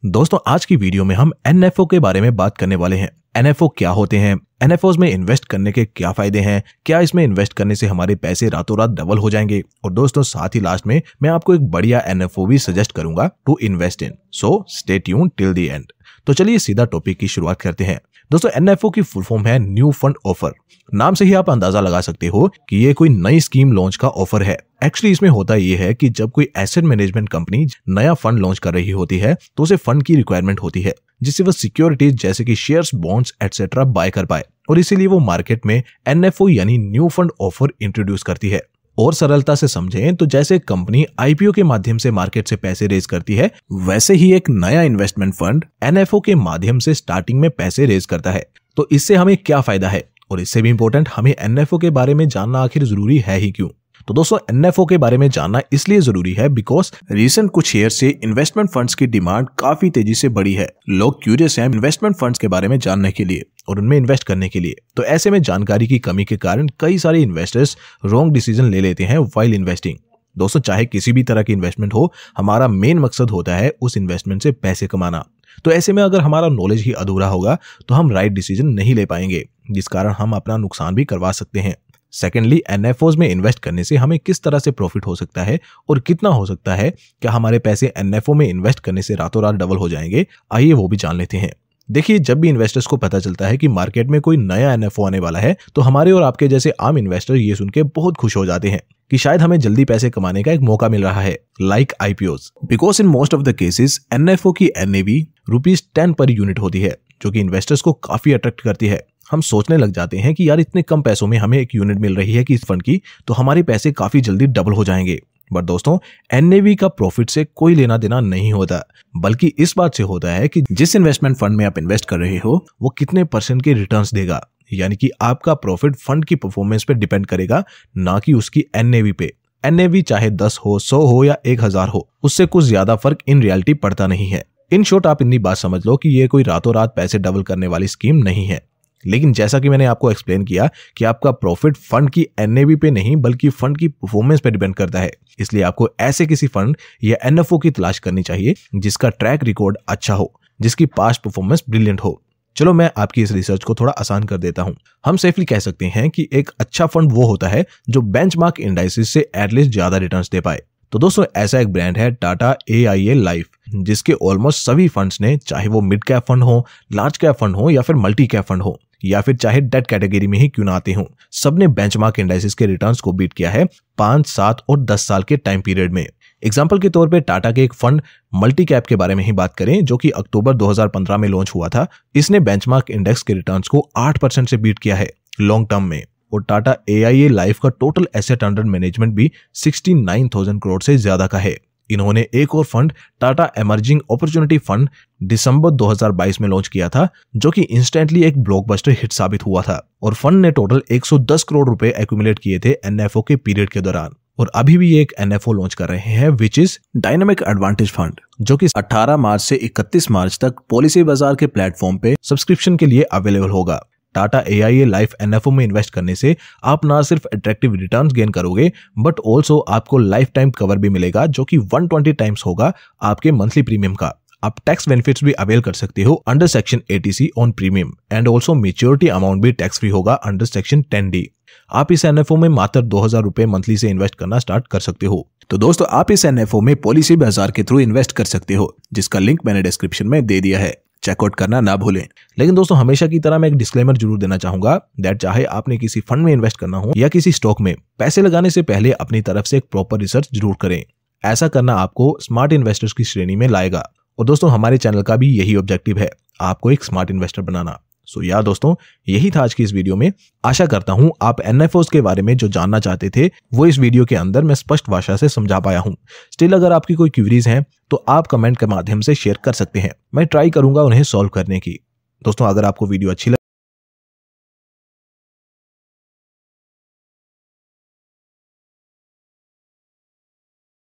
दोस्तों आज की वीडियो में हम एनएफओ के बारे में बात करने वाले हैं। एनएफओ क्या होते हैं, एनएफओज में इन्वेस्ट करने के क्या फायदे हैं, क्या इसमें इन्वेस्ट करने से हमारे पैसे रातों रात डबल हो जाएंगे, और दोस्तों साथ ही लास्ट में मैं आपको एक बढ़िया एनएफओ भी सजेस्ट करूंगा to invest in. So stay tuned till the end. तो चलिए सीधा टॉपिक की शुरुआत करते हैं। दोस्तों एनएफओ की फुल फॉर्म है न्यू फंड ऑफर। नाम से ही आप अंदाजा लगा सकते हो कि ये कोई नई स्कीम लॉन्च का ऑफर है। एक्चुअली इसमें होता ये है कि जब कोई एसेट मैनेजमेंट कंपनी नया फंड लॉन्च कर रही होती है तो उसे फंड की रिक्वायरमेंट होती है जिससे वह सिक्योरिटीज जैसे कि शेयर्स, बॉन्ड्स एटसेट्रा बाय कर पाए, और इसीलिए वो मार्केट में एनएफओ यानी न्यू फंड ऑफर इंट्रोड्यूस करती है। और सरलता से समझें तो जैसे कंपनी आईपीओ के माध्यम से मार्केट से पैसे रेज करती है, वैसे ही एक नया इन्वेस्टमेंट फंड एनएफओ के माध्यम से स्टार्टिंग में पैसे रेज करता है। तो इससे हमें क्या फायदा है, और इससे भी इंपॉर्टेंट हमें एनएफओ के बारे में जानना आखिर जरूरी है ही क्यों। तो दोस्तों एनएफओ के बारे में जानना इसलिए जरूरी है बिकॉज रिसेंट कुछ ईयर से इन्वेस्टमेंट फंड्स की डिमांड काफी तेजी से बढ़ी है। लोग क्यूरियस हैं इन्वेस्टमेंट फंड्स के बारे में जानने के लिए और उनमें इन्वेस्ट करने के लिए। तो ऐसे में जानकारी की कमी के कारण कई सारे इन्वेस्टर्स रॉन्ग डिसीजन ले लेते हैं व्हाइल इन्वेस्टिंग। दोस्तों चाहे किसी भी तरह की इन्वेस्टमेंट हो, हमारा मेन मकसद होता है उस इन्वेस्टमेंट से पैसे कमाना। तो ऐसे में अगर हमारा नॉलेज ही अधूरा होगा तो हम राइट डिसीजन नहीं ले पाएंगे, जिस कारण हम अपना नुकसान भी करवा सकते हैं। सेकेंडली, एनएफओज में इन्वेस्ट करने से हमें किस तरह से प्रॉफिट हो सकता है और कितना हो सकता है, क्या हमारे पैसे एनएफओ में इन्वेस्ट करने से रातों रात डबल हो जाएंगे, आइए वो भी जान लेते हैं। देखिए, जब भी इन्वेस्टर्स को पता चलता है कि मार्केट में कोई नया एनएफओ आने वाला है तो हमारे और आपके जैसे आम इन्वेस्टर ये सुन के बहुत खुश हो जाते हैं कि शायद हमें जल्दी पैसे कमाने का एक मौका मिल रहा है, like IPOs. Because in most of the cases NFO की एनएवी ₹10 पर यूनिट होती है, जो कि इन्वेस्टर्स को काफी अट्रैक्ट करती है। हम सोचने लग जाते हैं कि यार इतने कम पैसों में हमें एक यूनिट मिल रही है कि इस फंड की, तो हमारे पैसे काफी जल्दी डबल हो जाएंगे। बट दोस्तों एनएवी का प्रॉफिट से कोई लेना देना नहीं होता, बल्कि इस बात से होता है कि जिस इन्वेस्टमेंट फंड में आप इन्वेस्ट कर रहे हो वो कितने % के रिटर्न्स देगा। यानी कि आपका प्रॉफिट फंड की परफॉर्मेंस पे डिपेंड करेगा, ना कि उसकी एनएवी पे। एनएवी चाहे 10 हो, 100 हो या 1000 हो, उससे कुछ ज्यादा फर्क इन रियलिटी पड़ता नहीं है। इन शॉर्ट आप इतनी बात समझ लो कि ये कोई रातों रात पैसे डबल करने वाली स्कीम नहीं है। लेकिन जैसा कि मैंने आपको एक्सप्लेन किया कि आपका प्रॉफिट फंड की एनएवी पे नहीं बल्कि फंड की परफॉर्मेंस पे डिपेंड करता है, इसलिए आपको ऐसे किसी फंड या एनएफओ की तलाश करनी चाहिए जिसका ट्रैक रिकॉर्ड अच्छा हो, जिसकी पास्ट परफॉर्मेंस ब्रिलियंट हो। चलो मैं आपकी इस रिसर्च को थोड़ा आसान कर देता हूं। हम सेफली कह सकते हैं कि एक अच्छा फंड वो होता है जो बेंचमार्क इंडाइसेस से एटलीस्ट ज्यादा रिटर्न्स दे पाए। तो दोस्तों ऐसा एक ब्रांड है टाटा AIA लाइफ, जिसके ऑलमोस्ट सभी फंड्स ने, चाहे वो मिड कैप फंड हो, लार्ज कैप फंड हो या फिर मल्टी कैप फंड हो, या फिर चाहे डेट कैटेगरी में ही क्यों ना आते हो, सबने बेंचमार्क इंडाइसेस के रिटर्न्स को बीट किया है 5, 7 और 10 साल के टाइम पीरियड में। एग्जांपल के तौर पे टाटा के एक फंड मल्टी कैप के बारे में ही बात करें जो कि अक्टूबर 2015 में लॉन्च हुआ था। इसने बेंचमार्क इंडेक्स के रिटर्न्स को 8% से बीट किया है लॉन्ग टर्म में। और टाटा AIA लाइफ का टोटल एसेट अंडर मैनेजमेंट भी 69,000 करोड़ से ज्यादा का है। इन्होंने एक और fund Tata emerging opportunity fund दिसंबर 2022 में लॉन्च किया था, जो कि इंस्टेंटली एक ब्लॉकबस्टर हिट साबित हुआ था, और फंड ने टोटल 110 करोड़ रुपए एक्यूमुलेट किए थे एनएफओ के पीरियड के दौरान। और अभी भी ये एक एनएफओ लॉन्च कर रहे हैं which is dynamic advantage fund, जो कि 18 मार्च से 31 मार्च तक पॉलिसी बाजार के प्लेटफॉर्म पे सब्सक्रिप्शन के लिए अवेलेबल होगा। टाटा AIA लाइफ एनएफओ में इन्वेस्ट करने से आप ना सिर्फ अट्रैक्टिव रिटर्न्स गेन करोगे बट ऑल्सो आपको लाइफ टाइम कवर भी मिलेगा, जो कि 120 टाइम्स होगा आपके मंथली प्रीमियम का। आप टैक्स बेनिफिट्स भी अवेल कर सकते हो under section 80C on premium, and also maturity amount भी टैक्स फ्री होगा अंडर सेक्शन 10D। आप इस एनएफओ में मात्र 2000 रुपए मंथली से इन्वेस्ट करना स्टार्ट कर सकते हो। तो दोस्तों आप इस एनएफओ में पॉलिसी बाजार के थ्रू इन्वेस्ट कर सकते हो, जिसका लिंक मैंने डिस्क्रिप्शन में दे दिया है, चेकआउट करना ना भूलें। लेकिन दोस्तों हमेशा की तरह मैं एक डिस्क्लेमर जरूर देना चाहूंगा दैट चाहे आपने किसी फंड में इन्वेस्ट करना हो या किसी स्टॉक में, पैसे लगाने से पहले अपनी तरफ से एक प्रॉपर रिसर्च जरूर करें। ऐसा करना आपको स्मार्ट इन्वेस्टर्स की श्रेणी में लाएगा। और दोस्तों हमारे चैनल का भी यही ऑब्जेक्टिव है, आपको एक स्मार्ट इन्वेस्टर बनाना। सो यार दोस्तों यही था आज की इस वीडियो में। आशा करता हूं आप एनएफओज के बारे में जो जानना चाहते थे वो इस वीडियो के अंदर मैं स्पष्ट भाषा से समझा पाया हूं। स्टिल अगर आपकी कोई क्वेरीज हैं तो आप कमेंट के माध्यम से शेयर कर सकते हैं, मैं ट्राई करूंगा उन्हें सॉल्व करने की। दोस्तों अगर आपको वीडियो अच्छी